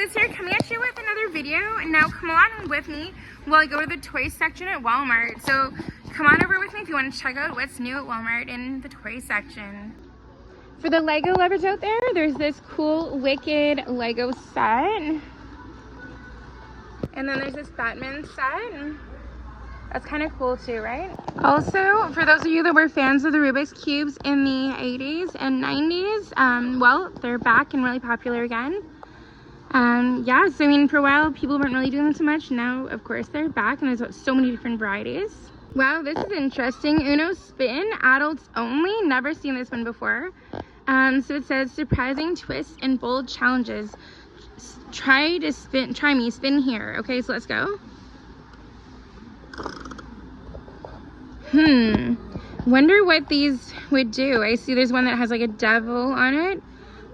Liz here, coming at you with another video. And now come along with me while I go to the toy section at Walmart. So come on over with me if you want to check out what's new at Walmart in the toy section. For the Lego lovers out there, there's this cool Wicked Lego set. And then there's this Batman set. That's kind of cool too, right? Also, for those of you that were fans of the Rubik's Cubes in the 80s and 90s, well, they're back and really popular again. Yeah, so I mean, for a while, people weren't really doing them so much. Now, of course, they're back, and there's so many different varieties. Wow, this is interesting. Uno Spin, adults only. Never seen this one before. So it says, surprising twists and bold challenges. Try me, spin here. Okay, so let's go. Wonder what these would do. I see there's one that has like a devil on it.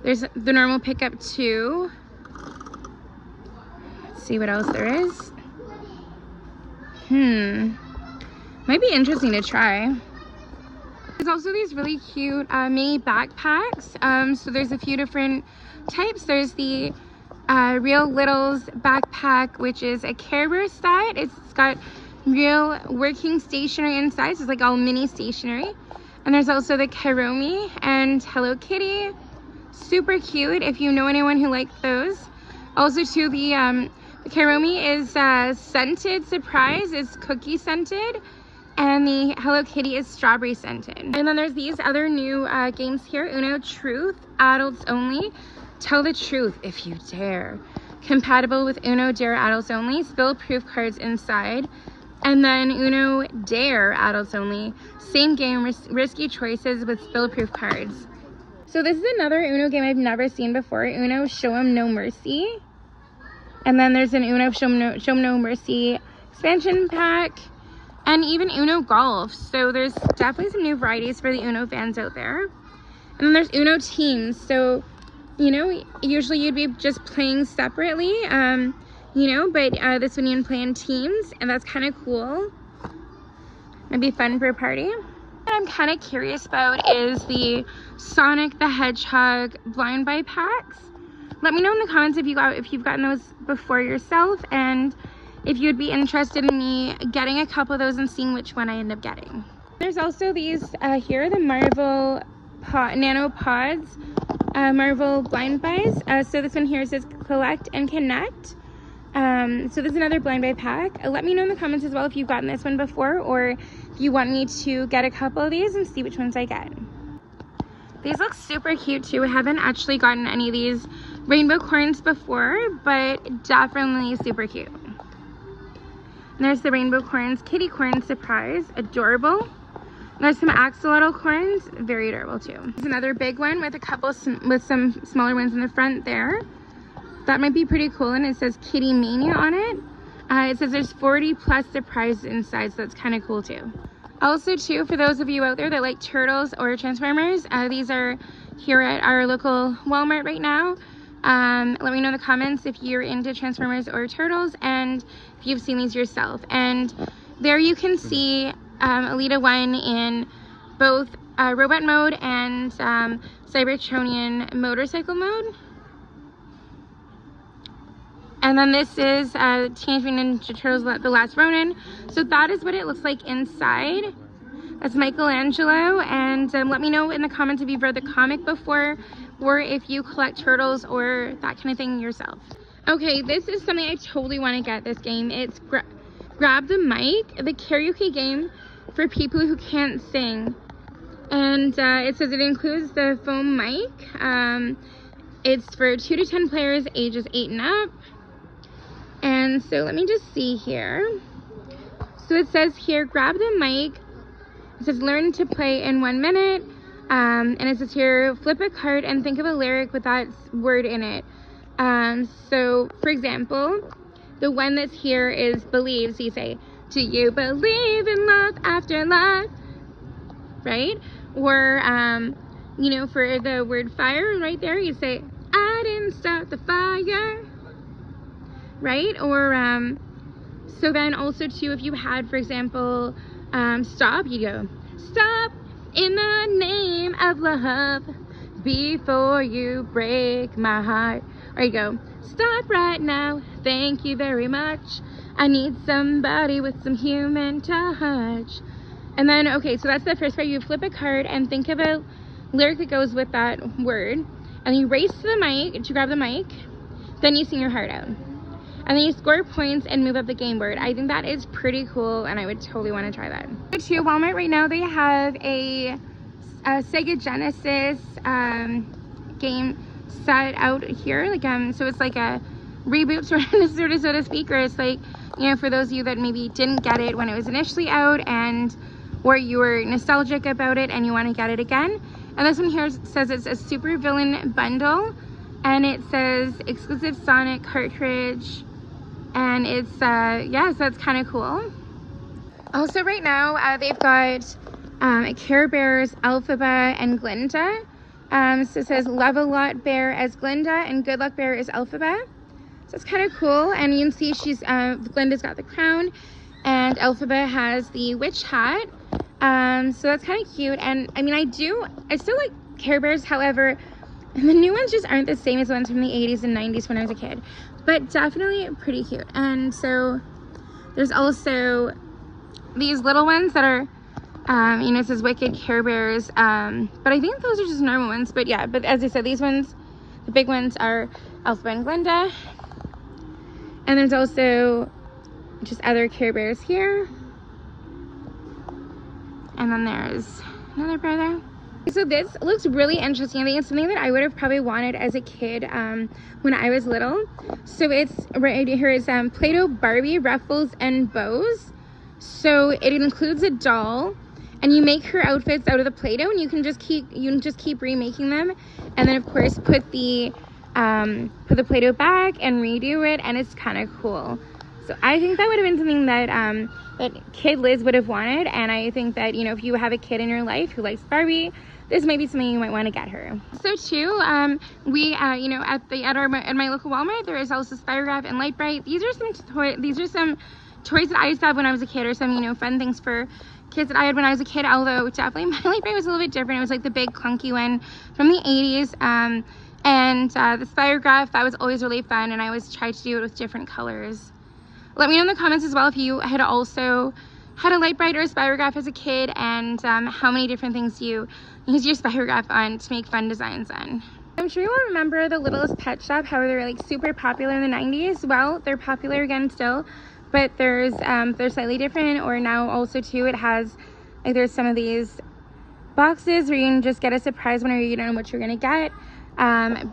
There's the normal pickup too. Let's see what else there is. Might be interesting to try. There's also these really cute mini backpacks. So there's a few different types. There's the Real Littles backpack, which is a Care Bear set. It's got real working stationery inside, so it's like all mini stationery. And there's also the Karaoke and Hello Kitty. Super cute if you know anyone who liked those. Also too, the Karaoke is scented surprise, it's cookie scented. And the Hello Kitty is strawberry scented. And then there's these other new games here. Uno Truth, adults only. Tell the truth if you dare. Compatible with Uno Dare, adults only. Spill proof cards inside. And then Uno Dare, adults only. Same game, risky choices with spill proof cards. So this is another Uno game I've never seen before. Uno Show 'em No Mercy. And then there's an Uno Show 'em No Mercy expansion pack. And even Uno Golf. So there's definitely some new varieties for the Uno fans out there. And then there's Uno Teams. So, you know, usually you'd be just playing separately, you know, but this one you can play in teams, and that's kind of cool. Might be fun for a party. What I'm kind of curious about is the Sonic the Hedgehog blind buy packs. Let me know in the comments if you've gotten those before yourself, and if you'd be interested in me getting a couple of those and seeing which one I end up getting. There's also these here, the Marvel Nano Pods, Marvel blind buys. So this one here says collect and connect. So this is another blind buy pack. Let me know in the comments as well if you've gotten this one before, or if you want me to get a couple of these and see which ones I get. These look super cute too. I haven't actually gotten any of these Rainbocorns before, but definitely super cute. And there's the Rainbocorns Kitty Corn Surprise, adorable. There's some axolotl corns, very adorable too. There's another big one with a couple with some smaller ones in the front there. That might be pretty cool, and it says Kitty Mania on it. It says there's 40 plus surprises inside, so that's kind of cool too. Also too, for those of you out there that like Turtles or Transformers, these are here at our local Walmart right now. Let me know in the comments if you're into Transformers or Turtles, and if you've seen these yourself. And there you can see Alita 1 in both robot mode and Cybertronian motorcycle mode. And then this is Teenage Mutant Ninja Turtles The Last Ronin. So that is what it looks like inside. That's Michelangelo. And let me know in the comments if you've read the comic before, or if you collect turtles or that kind of thing yourself. Okay, this is something I totally want to get, this game. It's Grab the Mic, the karaoke game for people who can't sing. And it says it includes the foam mic. It's for 2 to 10 players, ages 8 and up. And so let me just see here. So it says here, grab the mic. It says learn to play in 1 minute. And it says here, flip a card and think of a lyric with that word in it. So for example, the one that's here is believe. So you say, do you believe in love after love? Right? Or, you know, for the word fire right there, you say, I didn't start the fire. Right? Or, so then also too, if you had, for example, stop, you go, stop in the name of love before you break my heart. There you go. Stop right now. Thank you very much. I need somebody with some human touch. And then, okay, so that's the first part. You flip a card and think of a lyric that goes with that word. And you race to the mic to grab the mic. Then you sing your heart out. And then you score points and move up the game board. I think that is pretty cool, and I would totally want to try that. To Walmart right now, they have a Sega Genesis game set out here. Like so it's like a reboot so to speak, or it's like, you know, for those of you that maybe didn't get it when it was initially out, and or you were nostalgic about it and you want to get it again. And this one here says it's a super villain bundle, and it says exclusive Sonic cartridge, and it's yeah, so that's kind of cool. Also right now they've got Care Bears, Elphaba, and Glinda. So it says Love a Lot Bear as Glinda and Good Luck Bear is Elphaba. So it's kind of cool, and you can see she's Glinda's got the crown and Elphaba has the witch hat. So that's kind of cute. And I mean, I still like Care Bears, however the new ones just aren't the same as the ones from the 80s and 90s when I was a kid, but definitely pretty cute. And so there's also these little ones that are you know, it says Wicked Care Bears, but I think those are just normal ones. But yeah, but as I said, these ones, the big ones, are Elphaba and Glinda. And there's also just other Care Bears here. And then there's another bear there. So this looks really interesting. I think it's something that I would have probably wanted as a kid when I was little. So it's right here is Play-Doh Barbie ruffles and bows. So it includes a doll, and you make her outfits out of the Play-Doh, and you can just keep remaking them, and then of course put the Play-Doh back and redo it, and it's kind of cool. So I think that would have been something that that kid Liz would have wanted, and I think that, you know, if you have a kid in your life who likes Barbie, this might be something you might want to get her. So too, we you know, at my local Walmart, there is also Spirograph and Light Bright. These are some toys that I used to have when I was a kid, or some, you know, fun things for kids that I had when I was a kid, although definitely my Light Bright was a little bit different. It was like the big clunky one from the 80s, and the Spirograph, that was always really fun, and I always tried to do it with different colors. Let me know in the comments as well if you had also had a Light Bright or a Spirograph as a kid, and how many different things you use your Spirograph on to make fun designs on. I'm sure you all remember the Littlest Pet Shop, how they were like super popular in the 90s. Well, they're popular again still, but they're slightly different. Or now also too, it has like, there's some of these boxes where you can just get a surprise whenever you don't know what you're gonna get.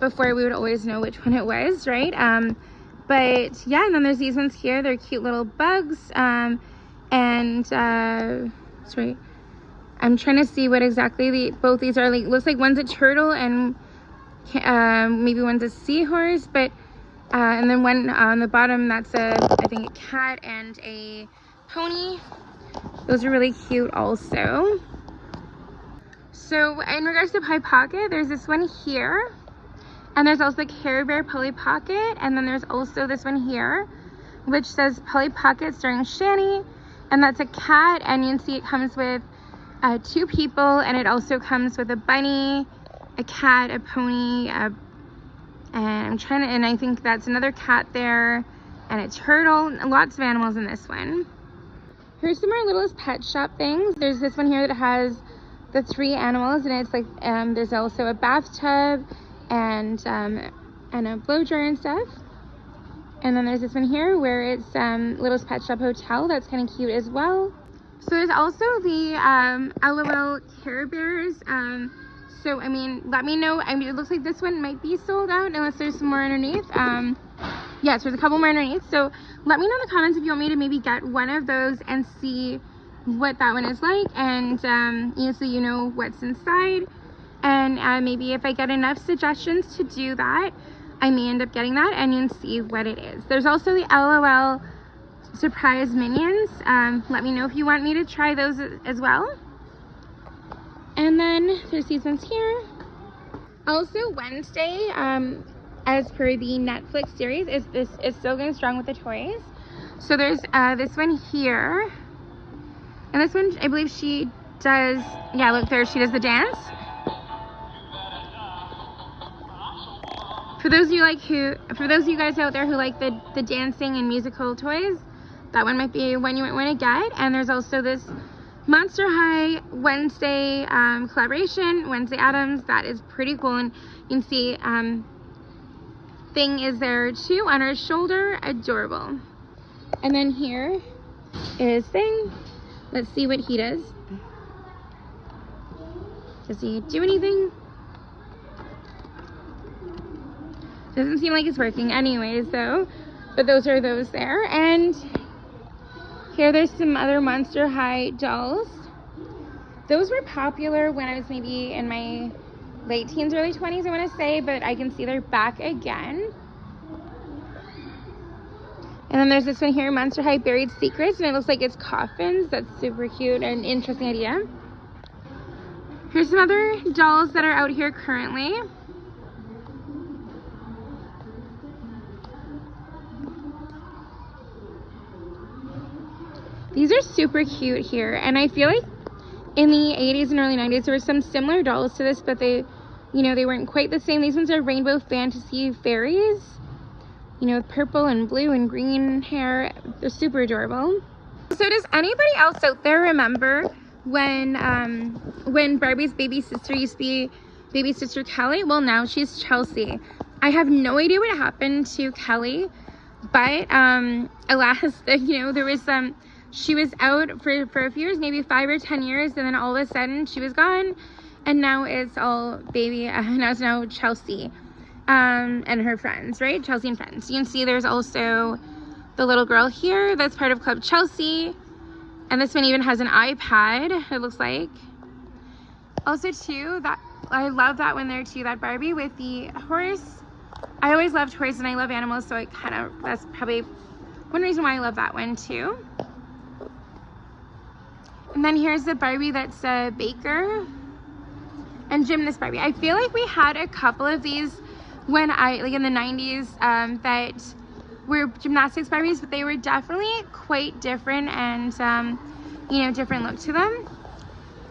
Before we would always know which one it was, right? But yeah, and then there's these ones here. They're cute little bugs, sorry, I'm trying to see what exactly both these are. Like, looks like one's a turtle and maybe one's a seahorse, but and then one on the bottom, that's I think a cat and a pony. Those are really cute also. So in regards to Polly Pocket, there's this one here, and there's also the Care Bear Polly Pocket, and then there's also this one here, which says Polly Pocket starring Shani, and that's a cat, and you can see it comes with 2 people, and it also comes with a bunny, a cat, a pony, and I think that's another cat there, and a turtle. Lots of animals in this one. Here's some more Littlest Pet Shop things. There's this one here that has the 3 animals, and it's like there's also a bathtub and a blow dryer and stuff. And then there's this one here where it's Littlest Pet Shop Hotel. That's kind of cute as well. So there's also the LOL Care Bears. So I mean, let me know. I mean, it looks like this one might be sold out unless there's some more underneath. Yes, there's a couple more underneath. So let me know in the comments if you want me to maybe get one of those and see what that one is like, and you know, so you know what's inside. And maybe if I get enough suggestions to do that, I may end up getting that, and you can see what it is. There's also the LOL surprise minions. Let me know if you want me to try those as well. And then there's these ones here. Also Wednesday, as per the Netflix series, is still going strong with the toys. So there's this one here, and this one, I believe she does, yeah, look there, she does the dance. For those of you guys out there who like the dancing and musical toys, that one might be one you might want to get. And there's also this Monster High Wednesday collaboration, Wednesday Addams. That is pretty cool, and you can see Thing is there too on her shoulder. Adorable. And then here is Thing. Let's see what he does. Does he do anything? Doesn't seem like it's working anyways though. But those are those there. And here there's some other Monster High dolls. Those were popular when I was maybe in my late teens, early 20s, I want to say, but I can see they're back again. And then there's this one here, Monster High Buried Secrets, and it looks like it's coffins. That's super cute and interesting idea. Here's some other dolls that are out here currently. These are super cute here, and I feel like in the 80s and early 90s there were some similar dolls to this, but they, you know, they weren't quite the same. These ones are Rainbow Fantasy Fairies, you know, with purple and blue and green hair. They're super adorable. So does anybody else out there remember when Barbie's baby sister used to be baby sister Kelly? Well, now she's Chelsea. I have no idea what happened to Kelly, but alas, you know, there was some. She was out for a few years, maybe 5 or 10 years, and then all of a sudden she was gone, and now it's all baby. Now it's Chelsea and her friends, right? Chelsea and friends. You can see there's also the little girl here that's part of Club Chelsea, and this one even has an iPad, it looks like. Also too, that I love that one there too, that Barbie with the horse. I always loved horses and I love animals, so that's probably one reason why I love that one too. And then here's the Barbie that's a baker. And gymnast Barbie. I feel like we had a couple of these when like in the 90s that were gymnastics Barbies, but they were definitely quite different and, you know, different look to them.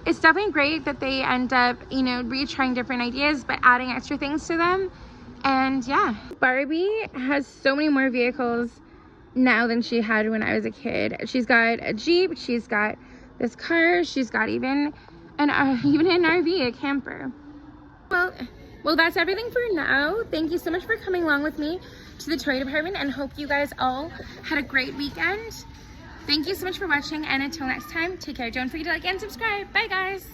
It's definitely great that they end up, you know, retrying different ideas, but adding extra things to them. And yeah, Barbie has so many more vehicles now than she had when I was a kid. She's got a Jeep, she's got this car, she's got even an RV, a camper. Well, that's everything for now. Thank you so much for coming along with me to the toy department, and hope you guys all had a great weekend. Thank you so much for watching, and until next time, take care. Don't forget to like and subscribe. Bye guys.